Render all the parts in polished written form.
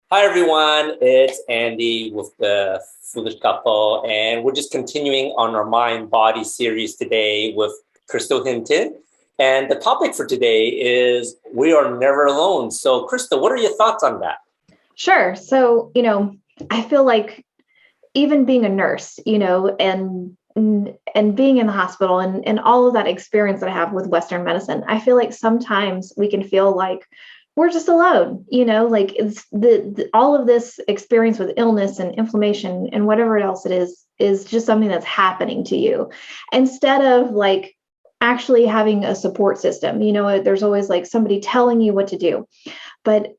Hi everyone, it's Andy with the Foolish Couple, and we're just continuing on our Mind Body series today with Crystal Hinton. And the topic for today is We Are Never Alone. So, Crystal, what are your thoughts on that? Sure. So, I feel like even being a nurse, and being in the hospital and all of that experience that I have with Western medicine, I feel like sometimes we can feel like we're just alone, like it's the all of this experience with illness and inflammation and whatever else it is just something that's happening to you instead of like actually having a support system. There's always like somebody telling you what to do, but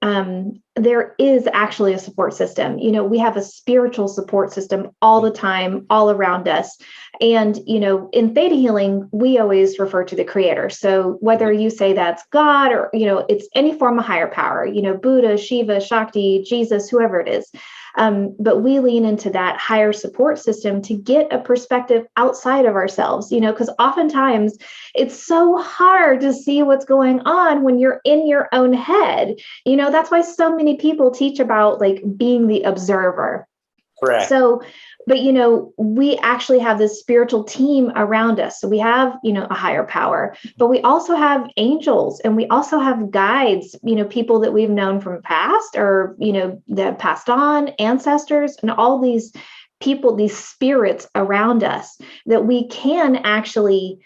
there is actually a support system. We have a spiritual support system all the time, all around us. And, in theta healing, we always refer to the creator. So whether you say that's God or, it's any form of higher power, Buddha, Shiva, Shakti, Jesus, whoever it is. But we lean into that higher support system to get a perspective outside of ourselves, because oftentimes it's so hard to see what's going on when you're in your own head. That's why so many people teach about like being the observer. Correct. So, but we actually have this spiritual team around us. So we have, a higher power, but we also have angels and we also have guides, people that we've known from past or, that have passed on, ancestors, and all these people, these spirits around us that we can actually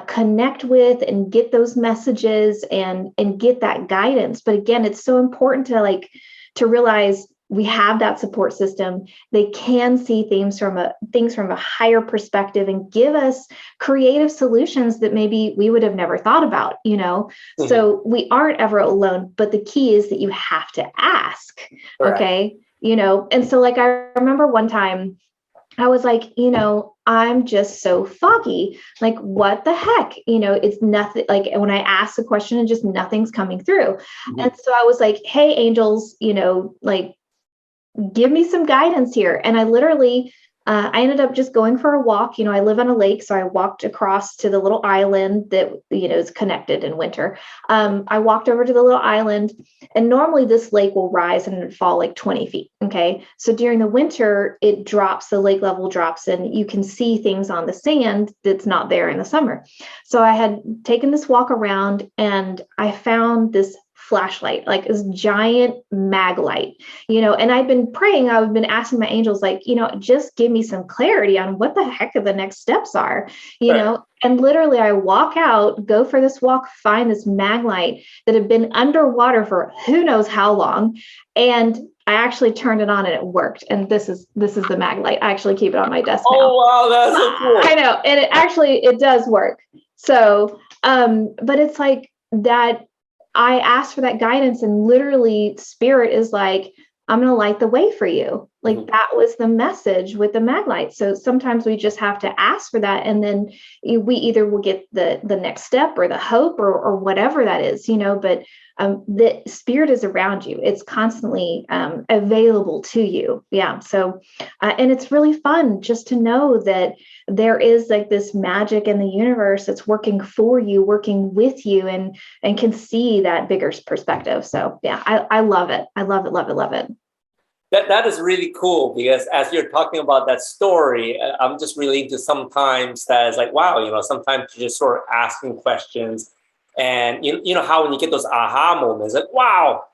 connect with and get those messages and get that guidance. But again, it's so important to realize we have that support system. They can see things from a higher perspective and give us creative solutions that maybe we would have never thought about, Mhm. So we aren't ever alone, but the key is that you have to ask. Correct. Okay. And so like I remember one time I was like, I'm just so foggy. Like, what the heck? It's nothing. Like when I ask the question and just nothing's coming through. Mhm. And so I was like, hey, angels, like give me some guidance here. And I ended up just going for a walk. I live on a lake, so I walked across to the little island that, is connected in winter. I walked over to the little island, and normally this lake will rise and fall like 20 feet. Okay. So during the winter, the lake level drops, and you can see things on the sand that's not there in the summer. So I had taken this walk around and I found this flashlight, like this giant mag light, and I've been praying, I've been asking my angels, like, just give me some clarity on what the heck the next steps are, Right. and literally I walk out, go for this walk, find this mag light that had been underwater for who knows how long. And I actually turned it on and it worked. And this is the mag light. I actually keep it on my desk now. Oh, wow, that's so I cool. know. And it does work. So, but it's like that I asked for that guidance, and literally spirit is like, I'm going to light the way for you. Like Mhm. that was the message with the mag light. So sometimes we just have to ask for that. And then we either will get the next step or the hope or whatever that is, but the spirit is around you. It's constantly available to you. Yeah. So, and it's really fun just to know that there is like this magic in the universe that's working for you, working with you, and can see that bigger perspective. So yeah, I love it. I love it, love it, love it. That is really cool because as you're talking about that story, I'm just relating to sometimes that is like, wow, sometimes you're just sort of asking questions, and you know how when you get those aha moments, like, wow,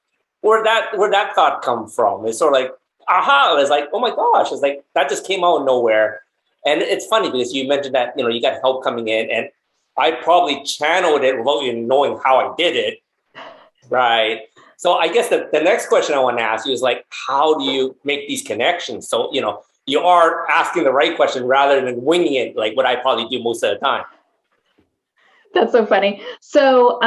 where that thought come from? It's sort of like aha, it's like, oh my gosh, it's like that just came out of nowhere, and it's funny because you mentioned that you got help coming in, and I probably channeled it without even knowing how I did it, right? So I guess the next question I want to ask you is like, how do you make these connections? So, you are asking the right question rather than winging it, like what I probably do most of the time. That's so funny. So,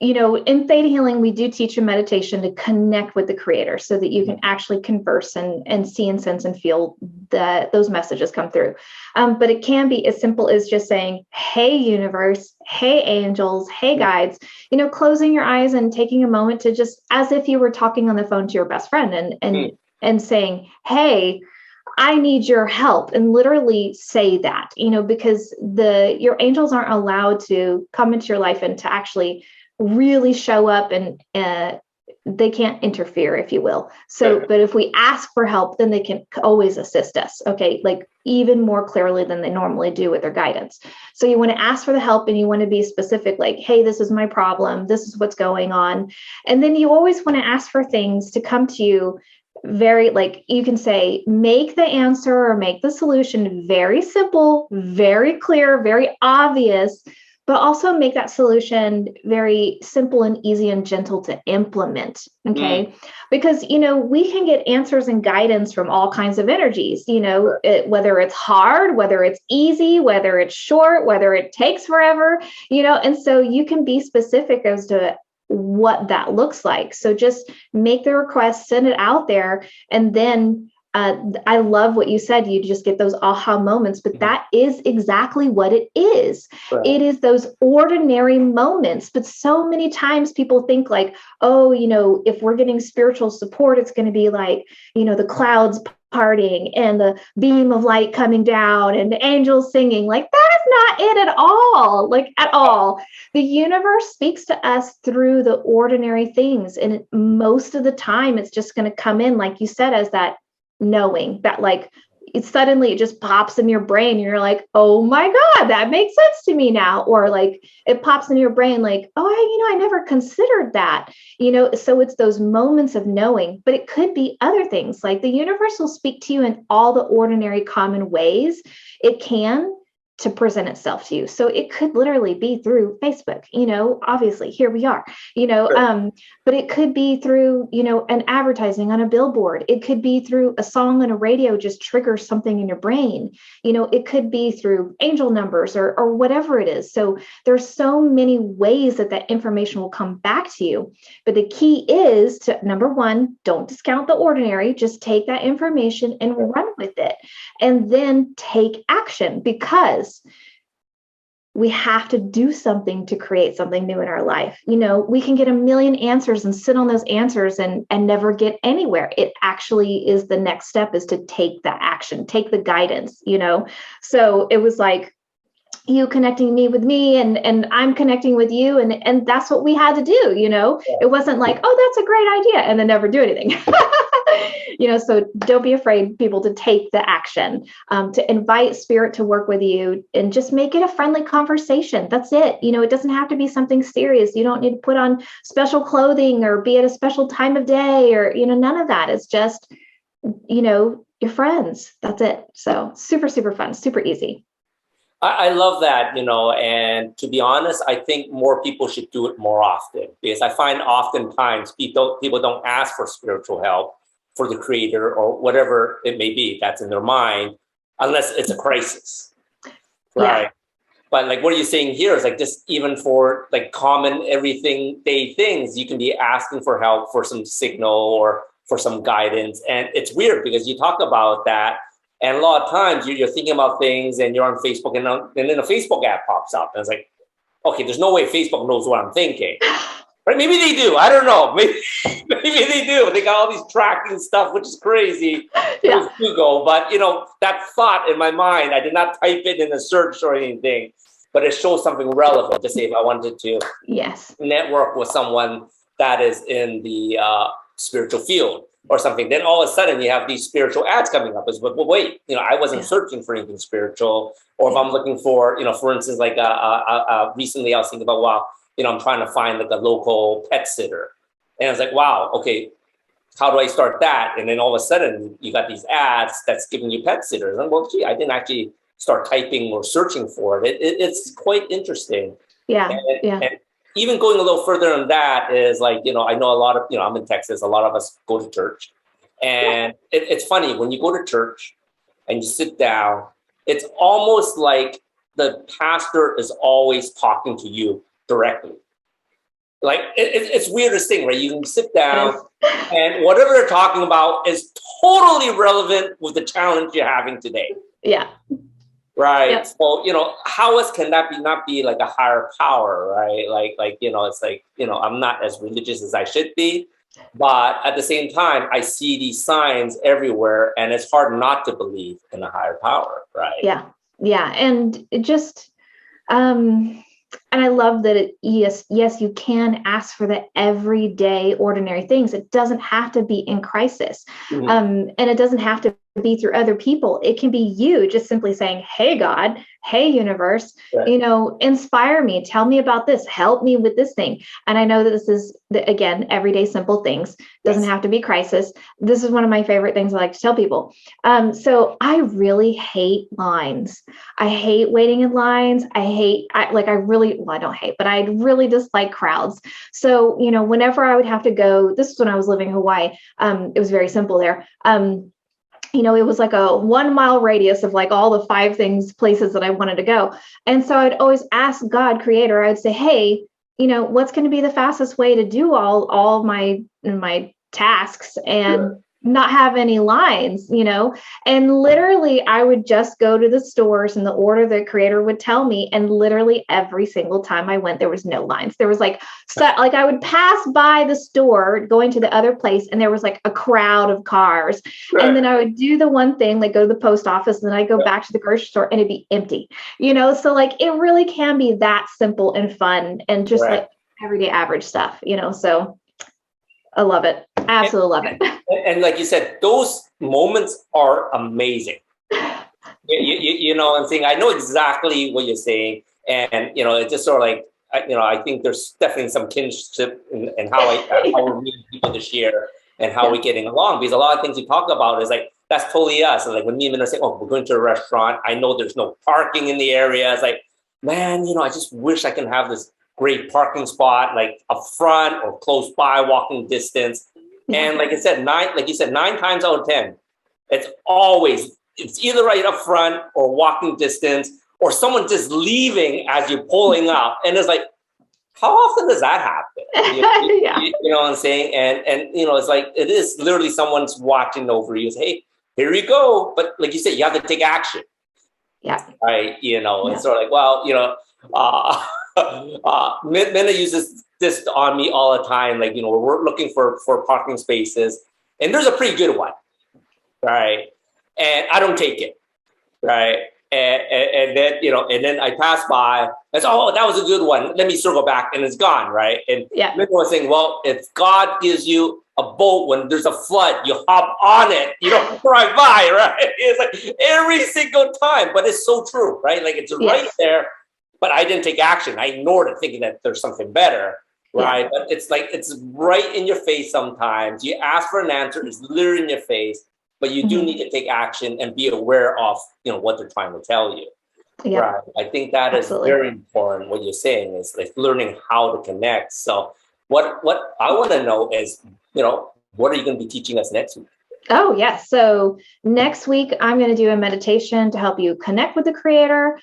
in theta healing, we do teach a meditation to connect with the creator so that you can actually converse and see and sense and feel that those messages come through. But it can be as simple as just saying, hey, universe, hey, angels, hey, guides, closing your eyes and taking a moment to just as if you were talking on the phone to your best friend and saying, hey, I need your help, and literally say that, because your angels aren't allowed to come into your life and to actually really show up and they can't interfere, if you will. So, Sure. but if we ask for help, then they can always assist us. Okay. Like even more clearly than they normally do with their guidance. So you want to ask for the help and you want to be specific, like, hey, this is my problem. This is what's going on. And then you always want to ask for things to come to you very, like you can say, make the answer or make the solution very simple, very clear, very obvious, but also make that solution very simple and easy and gentle to implement. Okay. Because, we can get answers and guidance from all kinds of energies, whether it's hard, whether it's easy, whether it's short, whether it takes forever, and so you can be specific as to what that looks like. So just make the request, send it out there, and then I love what you said. You just get those aha moments, but that is exactly what it is. Right. It is those ordinary moments. But so many times people think like, oh, if we're getting spiritual support, it's going to be like, the clouds parting and the beam of light coming down and the angels singing. Like that is not it at all. Like at all. The universe speaks to us through the ordinary things. And most of the time, it's just going to come in, like you said, as that knowing that like it just pops in your brain and you're like, oh my God, that makes sense to me now. Or like it pops in your brain like, oh, I never considered that, so it's those moments of knowing. But it could be other things, like the universe will speak to you in all the ordinary common ways it can to present itself to you. So it could literally be through Facebook, obviously here we are, but it could be through, an advertising on a billboard. It could be through a song on a radio, just triggers something in your brain. It could be through angel numbers or whatever it is. So there's so many ways that information will come back to you. But the key is to, number one, don't discount the ordinary, just take that information and run with it. And then take action, because we have to do something to create something new in our life. We can get a million answers and sit on those answers and never get anywhere. It actually is the next step, is to take the action, take the guidance, So it was like you connecting me with me and I'm connecting with you. And that's what we had to do. It wasn't like, oh, that's a great idea, and then never do anything. So don't be afraid, people, to take the action, to invite spirit to work with you and just make it a friendly conversation. That's it. It doesn't have to be something serious. You don't need to put on special clothing or be at a special time of day or, none of that. It's just, your friends. That's it. So super, super fun, super easy. I love that, and to be honest, I think more people should do it more often, because I find oftentimes people don't ask for spiritual help for the creator or whatever it may be that's in their mind, unless it's a crisis, right? Yeah. But like what are you saying here is like just even for like common everything day things, you can be asking for help, for some signal or for some guidance. And it's weird because you talk about that, and a lot of times you're thinking about things and you're on Facebook and then a Facebook app pops up. And it's like, okay, there's no way Facebook knows what I'm thinking. Right? Maybe they do. I don't know. Maybe they do. They got all these tracking stuff, which is crazy. Yeah. Google. But, that thought in my mind, I did not type it in a search or anything, but it shows something relevant to say if I wanted to network with someone that is in the spiritual field or something. Then all of a sudden you have these spiritual ads coming up. But wait, I wasn't searching for anything spiritual. Or if I'm looking for, for instance, like recently I was thinking about, wow, I'm trying to find like a local pet sitter. And I was like, wow, okay, how do I start that? And then all of a sudden you got these ads that's giving you pet sitters. And well, gee, I didn't actually start typing or searching for it. It's quite interesting. Yeah. And even going a little further than that is like, I know a lot of, I'm in Texas, a lot of us go to church. And it's funny, when you go to church and you sit down, it's almost like the pastor is always talking to you directly. Like it's weirdest thing, right? You can sit down and whatever they're talking about is totally relevant with the challenge you're having today. Yeah. Right. Yep. So, how else can that not be like a higher power, right? Like, it's like, I'm not as religious as I should be, but at the same time, I see these signs everywhere and it's hard not to believe in a higher power, right? Yeah. Yeah. And it just, And I love that yes, you can ask for the everyday ordinary things. It doesn't have to be in crisis. And it doesn't have to be through other people. It can be you just simply saying, hey, God, hey, universe, inspire me, tell me about this, help me with this thing. And I know that this is, again, everyday simple things, doesn't have to be crisis. This is one of my favorite things I like to tell people. So I really hate lines. I hate waiting in lines. I don't hate, but I really dislike crowds. So, whenever I would have to go, this is when I was living in Hawaii, it was very simple there. It was like a 1 mile radius of like all the 5 places that I wanted to go. And so I'd always ask God, creator, I'd say, hey, what's going to be the fastest way to do all my tasks and not have any lines, and literally I would just go to the stores in the order the creator would tell me. And literally every single time I went, there was no lines. There was like I would pass by the store going to the other place and there was like a crowd of cars. Right. And then I would do the one thing, like go to the post office, and then I'd go back to the grocery store and it'd be empty, so like it really can be that simple and fun and just like everyday average stuff, so I love it. Absolutely love it. And like you said, those moments are amazing. You know what I'm saying? I know exactly what you're saying. And, it's just sort of like, I think there's definitely some kinship in how we're meeting people this year and how we're getting along. Because a lot of things you talk about is like, that's totally us. And like when me and Minna say, oh, we're going to a restaurant, I know there's no parking in the area. It's like, man, I just wish I can have this great parking spot, like up front or close by, walking distance. And like I said, 9 times out of 10, it's either right up front or walking distance or someone just leaving as you're pulling up. And it's like, how often does that happen? You know what I'm saying? And it's like, it is literally someone's watching over you. Say, hey, here you go. But like you said, you have to take action. Yeah. Right. It's sort of like, well, Minna uses this on me all the time. Like, we're looking for parking spaces and there's a pretty good one. Right. And I don't take it. Right. And then, and then I pass by and say, oh, that was a good one. Let me circle back and it's gone. Right. And Minna was saying, well, if God gives you a boat when there's a flood, you hop on it, you don't drive by. Right. It's like every single time, but it's so true. Right. Like it's right there. But I didn't take action. I ignored it, thinking that there's something better, right? But it's like, it's right in your face sometimes. You ask for an answer, it's literally in your face, but you do need to take action and be aware of, what they're trying to tell you. Right? I think that is very important. What you're saying is like learning how to connect. So what I want to know is, what are you going to be teaching us next week? Oh, yes. So next week, I'm going to do a meditation to help you connect with the creator.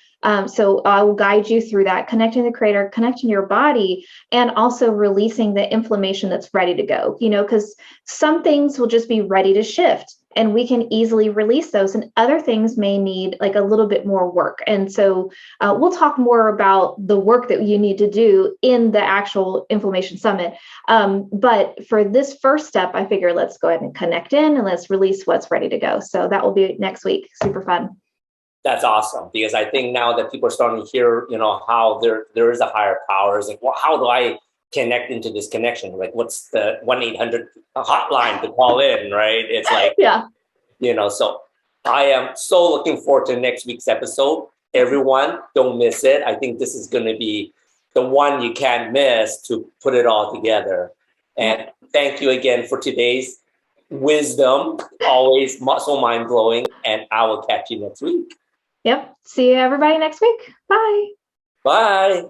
So I will guide you through that, connecting the creator, connecting your body, and also releasing the inflammation that's ready to go, because some things will just be ready to shift and we can easily release those, and other things may need like a little bit more work. And so we'll talk more about the work that you need to do in the actual inflammation summit. But for this first step, I figure let's go ahead and connect in and let's release what's ready to go. So that will be next week. Super fun. That's awesome, because I think now that people are starting to hear, how there is a higher power. It's like, well, how do I connect into this connection? Like, what's the 1-800 hotline to call in, right? It's like, so I am so looking forward to next week's episode. Everyone, don't miss it. I think this is going to be the one you can't miss to put it all together. And thank you again for today's wisdom. Always so mind-blowing. And I will catch you next week. Yep. See you everybody next week. Bye. Bye.